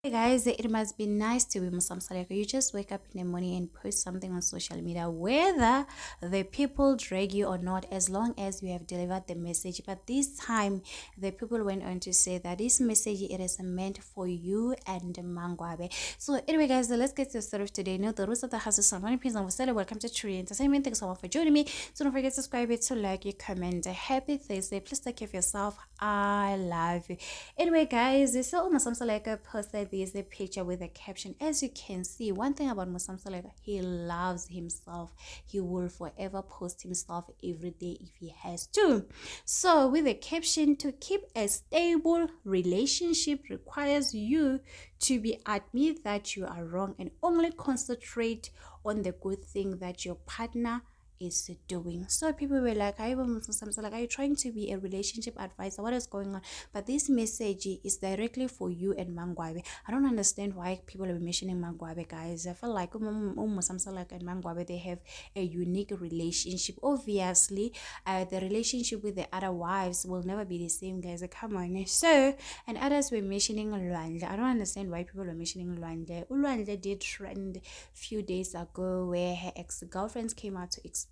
Hey guys, it must be nice to be Musa Mseleku. You just wake up in the morning and post something on social media, whether the people drag you or not, as long as you have delivered the message. But this time, the people went on to say that this message it is meant for you and Mangwabe. So anyway, guys, let's get to the start of today. Now, the rules of the house is some please and welcome to Tree Entertainment. Thanks so much for joining me. So don't forget to subscribe, to like, you comment. Happy Thursday. Please take care of yourself. I love you. Anyway, guys, so Musa Mseleku posted this a picture with a caption. As you can see, one thing about Musa Mseleku, he loves himself. He will forever post himself every day if he has to. So with a caption, to keep a stable relationship requires you to be admit that you are wrong and only concentrate on the good thing that your partner is doing. So people were like, I will sometimes like, are you trying to be a relationship advisor? What is going on? But this message is directly for you and Mangwabe. I don't understand why people are mentioning Mangwabe, guys. I feel like Samsalak and Mangwabe, they have a unique relationship. Obviously, the relationship with the other wives will never be the same, guys. Come on. So, and others were mentioning Luandle. I don't understand why people are mentioning Luandle. Luandle did trend few days ago where her ex-girlfriends came out to expose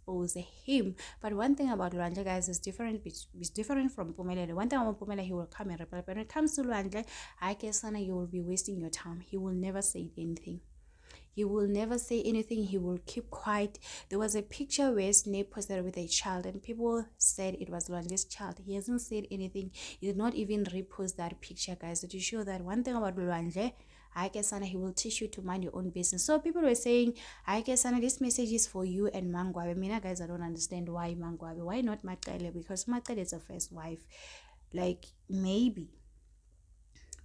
him. But one thing about Luandle, guys, is different. It's different from Pumela. The one thing about Pumela, he will come and reply. But when it comes to Luandle, I guess Sana, you will be wasting your time. He will never say anything. He will never say anything. He will keep quiet. There was a picture where Snape posted with a child, and people said it was Luandle's child. He hasn't said anything. He did not even repost that picture, guys. So to show that one thing about Luandle, I guess Sana, he will teach you to mind your own business. So people were saying, I guess Sana, this message is for you and Mangwabe. I mean, guys, I don't understand why Mangwabe. Why not Makele? Because Makele is a first wife. Like, maybe,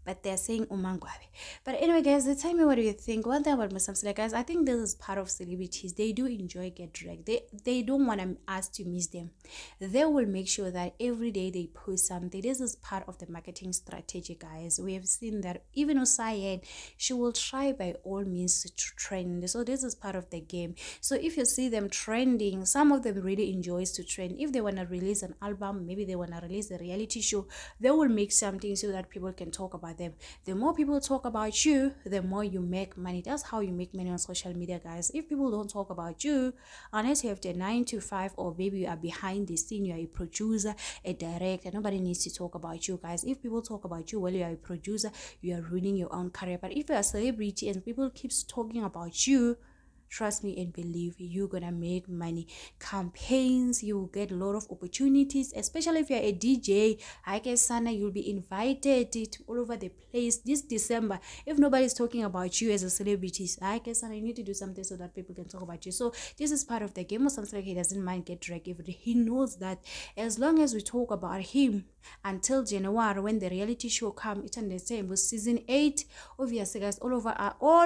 but they're saying Umangwabe. But anyway, guys, tell me what do you think. One thing about Musa Mseleku, guys, I think this is part of celebrities. They do enjoy get dragged. They don't want us to miss them. They will make sure that every day they post something. This is part of the marketing strategy, guys. We have seen that even Usayen, she will try by all means to trend. So this is part of the game. So if you see them trending, some of them really enjoys to trend. If they want to release an album, maybe they want to release a reality show, they will make something so that people can talk about them. The more people talk about you, the more you make money. That's how you make money on social media, guys. If people don't talk about you, unless you have the 9 to 5, or maybe you are behind the scene, you are a producer, a director, nobody needs to talk about you, guys. If people talk about you while you are a producer, you are ruining your own career. But if you are a celebrity and people keeps talking about you, trust me and believe you're gonna make money. Campaigns, you will get a lot of opportunities, especially if you're a DJ. I guess Sana, you'll be invited to all over the place this December. If nobody's talking about you as a celebrity, I guess Sana, you need to do something so that people can talk about you. So this is part of the game. Or something like he doesn't mind get dragged every day. He knows that as long as we talk about him until January, when the reality show come, it's on the same with season 8. Obviously, guys, all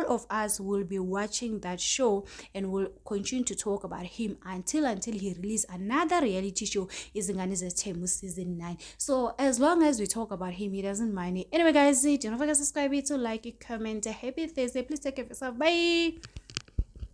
of us will be watching that show and will continue to talk about him until he release another reality show is in season 9. So as long as we talk about him, he doesn't mind it. Anyway, guys, don't forget to subscribe, to like, comment. Happy Thursday. Please take care of yourself. Bye.